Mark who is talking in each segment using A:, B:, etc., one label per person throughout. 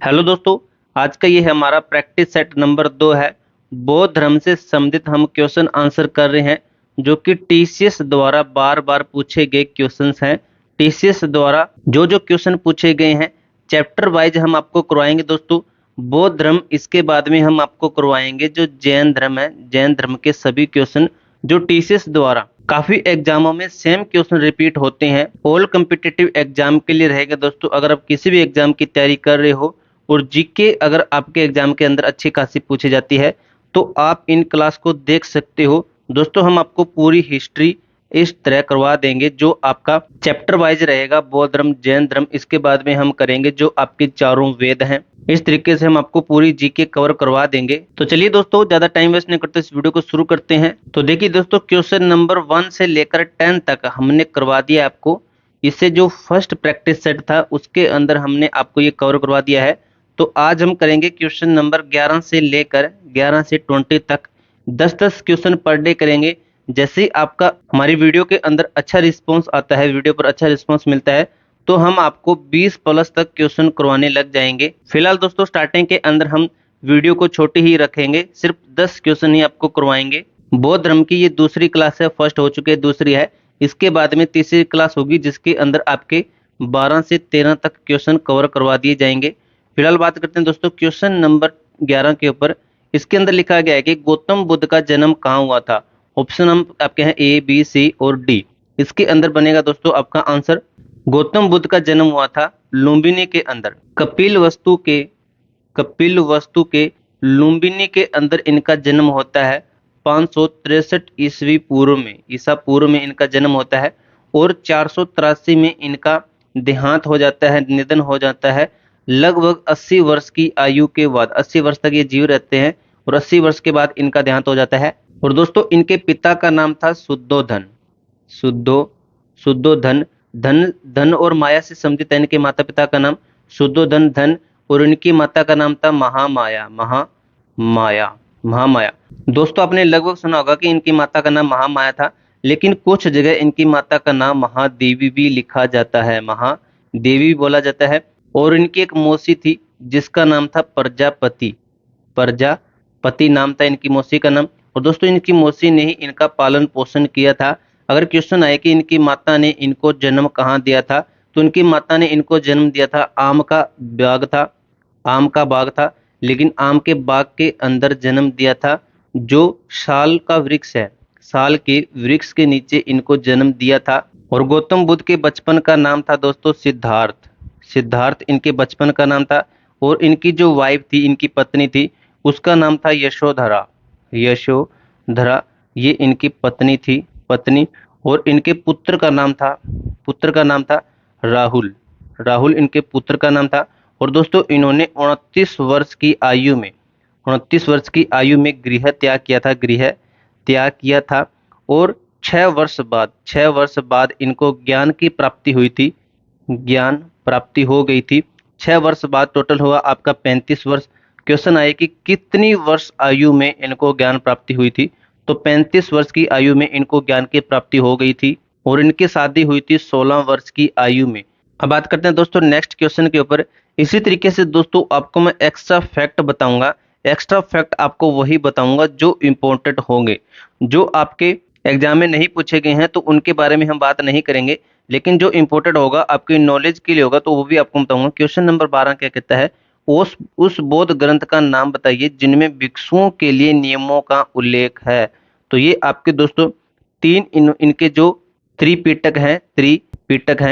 A: Hello दोस्तों। आज का ये है हमारा प्रैक्टिस सेट नंबर 2 है। बौद्ध धर्म से संबंधित हम क्वेश्चन आंसर कर रहे हैं जो कि टीसीएस द्वारा बार बार पूछे गए क्वेश्चंस हैं। टीसीएस द्वारा जो जो क्वेश्चन पूछे गए हैं चैप्टर वाइज हम आपको करवाएंगे दोस्तों। बौद्ध धर्म, इसके बाद में हम आपको करवाएंगे जो जैन धर्म है, जैन धर्म के सभी क्वेश्चन जो टीसीएस द्वारा काफी एग्जामों में सेम क्वेश्चन रिपीट होते हैं। ऑल कम्पिटिटिव एग्जाम के लिए रहेगा दोस्तों। अगर आप किसी भी एग्जाम की तैयारी कर रहे हो और जीके अगर आपके एग्जाम के अंदर अच्छी खासी पूछी जाती है तो आप इन क्लास को देख सकते हो दोस्तों। हम आपको पूरी हिस्ट्री इस तरह करवा देंगे जो आपका चैप्टर वाइज रहेगा, बौद्ध धर्म, जैन धर्म, इसके बाद में हम करेंगे जो आपके चारों वेद हैं। इस तरीके से हम आपको पूरी जीके कवर करवा देंगे। तो चलिए दोस्तों, ज्यादा टाइम वेस्ट नहीं करते, इस वीडियो को शुरू करते हैं। तो देखिए दोस्तों, क्वेश्चन नंबर 1 से लेकर 10 तक हमने करवा दिया आपको। इससे जो फर्स्ट प्रैक्टिस सेट था उसके अंदर हमने आपको ये कवर करवा दिया है। तो आज हम करेंगे क्वेश्चन नंबर 11 से लेकर 11 से 20 तक 10-10 क्वेश्चन पर डे करेंगे। जैसे ही आपका हमारी वीडियो के अंदर अच्छा रिस्पांस आता है, वीडियो पर अच्छा रिस्पांस मिलता है, तो हम आपको 20 प्लस तक क्वेश्चन करवाने लग जाएंगे। फिलहाल दोस्तों स्टार्टिंग के अंदर हम वीडियो को छोटी ही रखेंगे, सिर्फ 10 क्वेश्चन ही आपको करवाएंगे। बौद्ध धर्म की ये दूसरी क्लास है, फर्स्ट हो चुकी है, दूसरी है। इसके बाद में तीसरी क्लास होगी जिसके अंदर आपके 12 से 13 तक क्वेश्चन कवर करवा दिए जाएंगे। फिलहाल बात करते हैं दोस्तों क्वेश्चन नंबर 11 के ऊपर। इसके अंदर लिखा गया है कि गौतम बुद्ध का जन्म कहाँ हुआ था। ऑप्शन हम आपके हैं ए, बी, सी और डी। इसके अंदर बनेगा दोस्तों आपका आंसर, गौतम बुद्ध का जन्म हुआ था लुम्बिनी के अंदर, कपिल वस्तु के लुम्बिनी के अंदर इनका जन्म होता है 563 ईस्वी पूर्व में, ईसा पूर्व में इनका जन्म होता है। और 483 में इनका देहांत हो जाता है, निधन हो जाता है। लगभग 80 वर्ष की आयु के बाद, 80 वर्ष तक ये जीव रहते हैं और 80 वर्ष के बाद इनका देहांत हो जाता है। और दोस्तों इनके पिता का नाम था शुद्धोधन। शुद्धो शुद्धोधन, धन धन और माया से संबंधित है इनके माता पिता का नाम शुद्धोधन धन। और इनकी माता का नाम था महामाया। महामाया दोस्तों आपने लगभग सुना होगा कि इनकी माता का नाम महामाया था, लेकिन कुछ जगह इनकी माता का नाम महादेवी भी लिखा जाता है, महादेवी भी बोला जाता है। और इनकी एक मौसी थी जिसका नाम था प्रजापति। प्रजापति नाम था इनकी मौसी का नाम। और दोस्तों इनकी मौसी ने ही इनका पालन पोषण किया था। अगर क्वेश्चन आए कि इनकी माता ने इनको जन्म कहाँ दिया था, तो इनकी माता ने इनको जन्म दिया था, आम का बाग था, लेकिन आम के बाग के अंदर जन्म दिया था जो साल का वृक्ष है, साल के वृक्ष के नीचे इनको जन्म दिया था। और गौतम बुद्ध के बचपन का नाम था दोस्तों सिद्धार्थ। सिद्धार्थ इनके बचपन का नाम था। और इनकी जो वाइफ थी, इनकी पत्नी थी, उसका नाम था यशोधरा। यशोधरा ये इनकी पत्नी थी, पत्नी। और इनके पुत्र का नाम था राहुल। राहुल इनके पुत्र का नाम था। और दोस्तों इन्होंने 29 वर्ष की आयु में गृह त्याग किया था। और 6 वर्ष बाद इनको ज्ञान की प्राप्ति हुई थी, ज्ञान प्राप्ति हो गई थी। 6 वर्ष बाद टोटल हुआ आपका 35 वर्ष। क्वेश्चन आए कि कितनी वर्ष आयु में इनको ज्ञान प्राप्ति हुई थी, तो 35 वर्ष की आयु में इनको ज्ञान की प्राप्ति हो गई थी। और इनकी शादी हुई थी 16 वर्ष की आयु में। अब बात करते हैं दोस्तों नेक्स्ट क्वेश्चन के ऊपर। इसी तरीके से दोस्तों आपको मैं एक्स्ट्रा फैक्ट बताऊंगा। एक्स्ट्रा फैक्ट आपको वही बताऊंगा जो इंपॉर्टेंट होंगे, जो आपके एग्जाम में नहीं पूछे गए हैं तो उनके बारे में हम बात नहीं करेंगे, लेकिन जो इंपॉर्टेंट होगा आपकी नॉलेज के लिए होगा तो वो भी आपको बताऊंगा। क्वेश्चन नंबर 12 क्या कहता है, उस बौद्ध ग्रंथ का नाम बताइए जिनमें भिक्षुओं के लिए नियमों का उल्लेख है। तो ये आपके दोस्तों इनके जो त्रिपिटक हैं,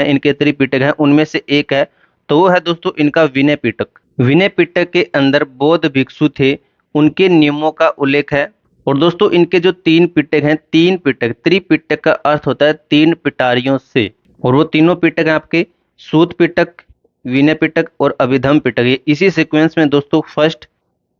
A: इनके त्रिपिटक हैं, उनमें से एक है, तो वो है दोस्तों इनका विनय पिटक। विनय पिटक के अंदर बौद्ध भिक्षु थे, उनके नियमों का उल्लेख है। और दोस्तों इनके जो 3 पिटक हैं, 3 पिटक, त्रिपिटक का अर्थ होता है 3 पिटारियों से। और वो तीनों पिटक हैं आपके सूत पिटक, विनय पिटक और अभिधम पिटक। ये इसी सीक्वेंस में दोस्तों फर्स्ट,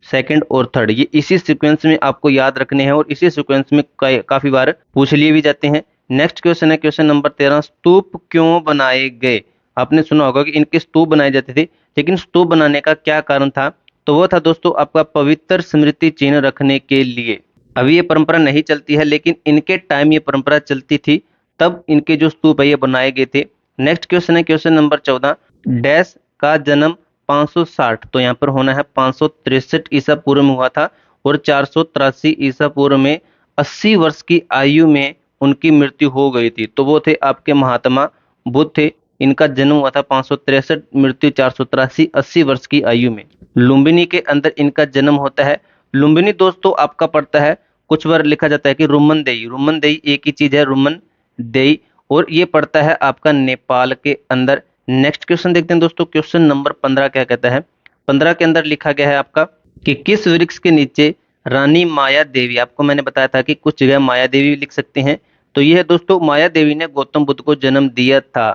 A: सेकंड और थर्ड, ये इसी सीक्वेंस में आपको याद रखने हैं और इसी सीक्वेंस में काफी बार पूछ लिए भी जाते हैं। नेक्स्ट क्वेश्चन है क्वेश्चन नंबर 13, स्तूप क्यों बनाए गए। आपने सुना होगा कि इनके स्तूप बनाए जाते थे, लेकिन स्तूप बनाने का क्या कारण था, तो वो था दोस्तों आपका पवित्र स्मृति चिन्ह रखने के लिए। अभी ये परंपरा नहीं चलती है, लेकिन इनके टाइम ये परंपरा चलती थी, तब इनके जो स्तूप है ये बनाए गए थे। नेक्स्ट क्वेश्चन है क्वेश्चन नंबर 14, डैश का जन्म 560, तो यहाँ पर होना है 563 ईसा पूर्व में हुआ था। और 483 ईसा पूर्व में 80 वर्ष की आयु में उनकी मृत्यु हो गई थी। तो वो थे आपके महात्मा बुद्ध थे। इनका जन्म हुआ था 563, मृत्यु 483, 80 वर्ष की आयु में। लुम्बिनी के अंदर इनका जन्म होता है। लुम्बिनी दोस्तों आपका पड़ता है, कुछ बार लिखा जाता है कि रुमन देई, रुमन देई एक ही चीज है, रुमन देई। और ये पड़ता है आपका नेपाल के अंदर। नेक्स्ट क्वेश्चन देखते हैं दोस्तों, क्वेश्चन नंबर 15 क्या कहता है। 15 के अंदर लिखा गया है आपका कि किस वृक्ष के नीचे रानी माया देवी, आपको मैंने बताया था कि कुछ जगह माया देवी भी लिख सकते हैं, तो ये है दोस्तों माया देवी ने गौतम बुद्ध को जन्म दिया था।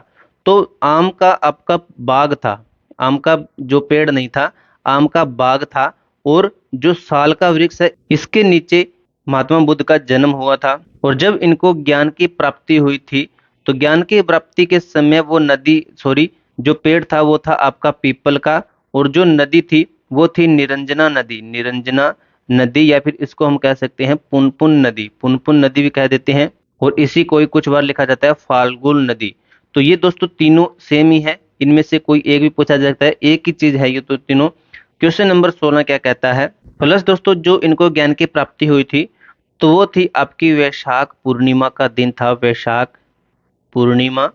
A: तो आम का आपका बाग था, आम का जो पेड़ नहीं था, आम का बाग था। और जो साल का वृक्ष है इसके नीचे महात्मा बुद्ध का जन्म हुआ था। और जब इनको ज्ञान की प्राप्ति हुई थी, तो ज्ञान की प्राप्ति के समय वो नदी, सॉरी, जो पेड़ था वो था आपका पीपल का, और जो नदी थी वो थी निरंजना नदी, निरंजना नदी, या फिर इसको हम कह सकते हैं पुनपुन नदी, पुनपुन नदी भी कह देते हैं। और इसी को ही कुछ बार लिखा जाता है फाल्गुन नदी। तो ये दोस्तों तीनों सेम ही है, इनमें से कोई एक भी पूछा जा सकता है, एक ही चीज है ये तो तीनों। क्वेश्चन नंबर 16 क्या कहता है। प्लस दोस्तों जो इनको ज्ञान की प्राप्ति हुई थी, तो वो थी आपकी वैशाख पूर्णिमा का दिन था, वैशाख पूर्णिमा,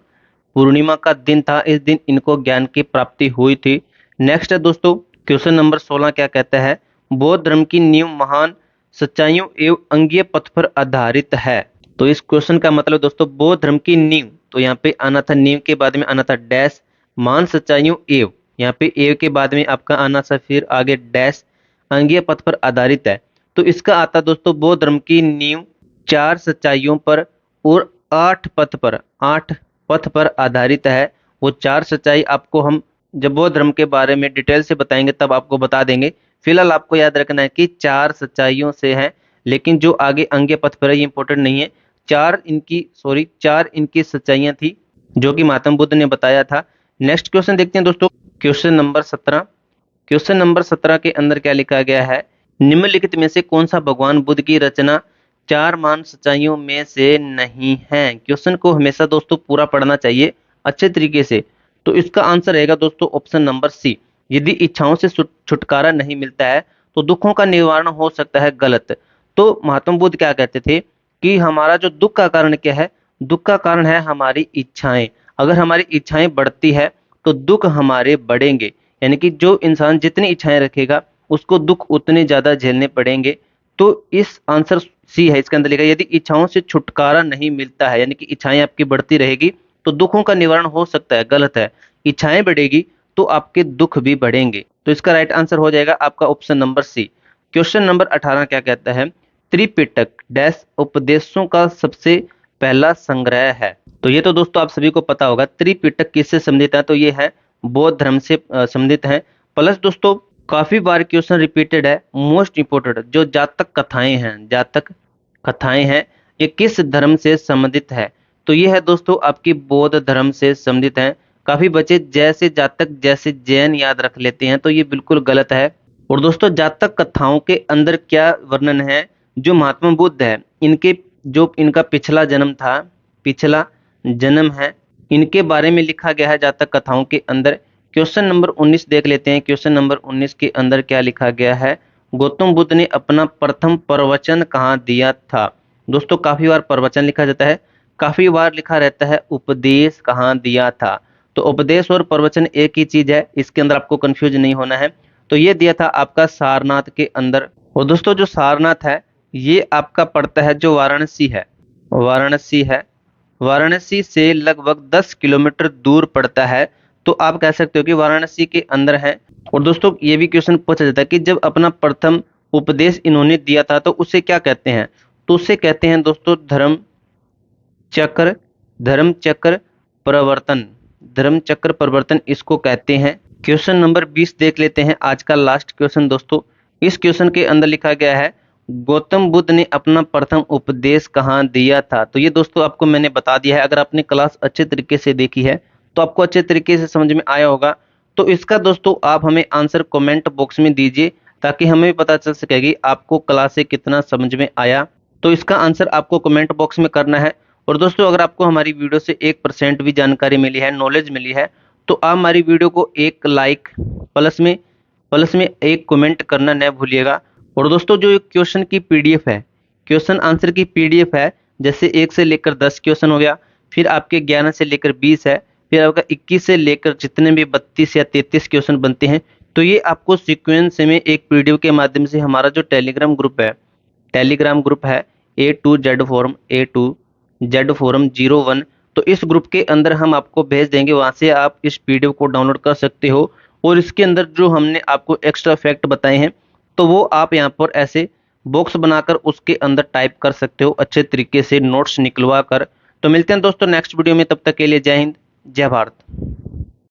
A: पूर्णिमा का दिन था, इस दिन इनको ज्ञान की प्राप्ति हुई थी। नेक्स्ट है दोस्तों, क्वेश्चन नंबर 16 क्या कहता है। बौद्ध धर्म की नींव महान सच्चाइयों एवं अंगीय पथ पर आधारित है। तो इस क्वेश्चन का मतलब दोस्तों, बौद्ध धर्म की नींव, तो यहाँ पे आना था, नींव के बाद में आना था डैश, महान सच्चाइयों एवं, यहाँ पे एव के बाद में आपका आना था फिर आगे डैश, अंगीय पथ पर आधारित है। तो इसका आता दोस्तों, बौद्ध धर्म की नींव 4 सच्चाइयों पर और 8 पथ पर, 8 पथ पर आधारित है। वो 4 सच्चाई आपको हम जब बौद्ध धर्म के बारे में डिटेल से बताएंगे तब आपको बता देंगे। फिलहाल आपको याद रखना है कि 4 सच्चाइयों से है, लेकिन जो आगे अंग्य पथ पर है ये इंपॉर्टेंट नहीं है। 4 इनकी, सॉरी, 4 इनकी सच्चाइयां थी जो कि महात्मा बुद्ध ने बताया था। नेक्स्ट क्वेश्चन देखते हैं दोस्तों, क्वेश्चन नंबर 17। क्वेश्चन नंबर 17 के अंदर क्या लिखा गया है। निम्नलिखित में से कौन सा भगवान बुद्ध की रचना 4 महान सच्चाइयों में से नहीं है। क्वेश्चन को हमेशा दोस्तों पूरा पढ़ना चाहिए अच्छे तरीके से। तो इसका आंसर रहेगा दोस्तों ऑप्शन नंबर सी। यदि इच्छाओं से छुटकारा नहीं मिलता है तो दुखों का निवारण हो सकता है गलत। तो महात्मा बुद्ध क्या कहते थे कि हमारा जो दुख का कारण क्या है, दुख का कारण है हमारी इच्छाएं। अगर हमारी इच्छाएं बढ़ती है तो दुख हमारे बढ़ेंगे, यानी कि जो इंसान जितनी इच्छाएं रखेगा उसको दुख उतने ज्यादा झेलने पड़ेंगे। तो इस आंसर सी है, इसके अंदर लिखा है यदि इच्छाओं से छुटकारा नहीं मिलता है, यानी कि इच्छाएं आपकी बढ़ती रहेगी तो दुखों का निवारण हो सकता है, गलत है। इच्छाएं बढ़ेगी तो आपके दुख भी बढ़ेंगे। तो इसका राइट आंसर हो जाएगा आपका option number C. Question number 18 क्या कहता है। त्रिपिटक डैश उपदेशों का सबसे पहला संग्रह है। तो ये तो दोस्तों आप सभी को पता होगा, त्रिपिटक किससे संबंधित है, तो ये है बौद्ध धर्म से संबंधित है। प्लस दोस्तों काफी बार क्वेश्चन रिपीटेड है, मोस्ट इंपोर्टेंट जो जातक कथाएं हैं, जातक कथाएं हैं, ये किस धर्म से संबंधित है। तो ये है दोस्तों आपकी बौद्ध धर्म से संबंधित है। काफी बच्चे जैसे जातक जैसे जैन याद रख लेते हैं, तो ये बिल्कुल गलत है। और दोस्तों जातक कथाओं के अंदर क्या वर्णन है, जो महात्मा बुद्ध है इनके, जो इनका पिछला जन्म था, पिछला जन्म है, इनके बारे में लिखा गया है जातक कथाओं के अंदर। क्वेश्चन नंबर 19 देख लेते हैं। क्वेश्चन नंबर 19 के अंदर क्या लिखा गया है। गौतम बुद्ध ने अपना प्रथम प्रवचन कहाँ दिया था। दोस्तों काफी बार प्रवचन लिखा जाता है, काफी बार लिखा रहता है उपदेश कहाँ दिया था। तो उपदेश और प्रवचन एक ही चीज है, इसके अंदर आपको कंफ्यूज नहीं होना है। तो ये दिया था आपका सारनाथ के अंदर। और दोस्तों जो सारनाथ है ये आपका पड़ता है जो वाराणसी है, वाराणसी है, वाराणसी से लगभग 10 किलोमीटर दूर पड़ता है। तो आप कह सकते हो कि वाराणसी के अंदर है। और दोस्तों ये भी क्वेश्चन पूछा जाता है कि जब अपना प्रथम उपदेश इन्होंने दिया था तो उसे क्या कहते हैं। तो उसे कहते हैं दोस्तों धर्म चक्र, धर्म चक्र प्रवर्तन, धर्म चक्र प्रवर्तन इसको कहते हैं। क्वेश्चन नंबर 20 देख लेते हैं, आज का लास्ट क्वेश्चन दोस्तों। इस क्वेश्चन के अंदर लिखा गया है गौतम बुद्ध ने अपना प्रथम उपदेश कहाँ दिया था। तो ये दोस्तों आपको मैंने बता दिया है, अगर आपने क्लास अच्छे तरीके से देखी है तो आपको अच्छे तरीके से समझ में आया होगा। तो इसका दोस्तों आप हमें आंसर कमेंट बॉक्स में दीजिए ताकि हमें भी पता चल सके कि आपको क्लास से कितना समझ में आया। तो इसका आंसर आपको कमेंट बॉक्स में करना है। और दोस्तों अगर आपको हमारी वीडियो से 1% भी जानकारी मिली है, नॉलेज मिली है, तो आप हमारी वीडियो को एक लाइक प्लस में एक कमेंट करना न भूलिएगा। और दोस्तों जो क्वेश्चन की पीडीएफ है, क्वेश्चन आंसर की पीडीएफ है, जैसे 1 से लेकर 10 क्वेश्चन हो गया, फिर आपके 11 से लेकर 20 है, फिर आपका 21 से लेकर जितने भी 32 या 33 क्वेश्चन बनते हैं, तो ये आपको सीक्वेंस में एक पीडीएफ के माध्यम से हमारा जो टेलीग्राम ग्रुप है A2Z फोरम 01, तो इस ग्रुप के अंदर हम आपको भेज देंगे। वहां से आप इस पीडीएफ को डाउनलोड कर सकते हो और इसके अंदर जो हमने आपको एक्स्ट्रा फैक्ट बताए हैं, तो वो आप यहाँ पर ऐसे बॉक्स बनाकर उसके अंदर टाइप कर सकते हो अच्छे तरीके से नोट्स निकलवा कर। तो मिलते हैं दोस्तों नेक्स्ट वीडियो में, तब तक के लिए जय हिंद, जय भारत।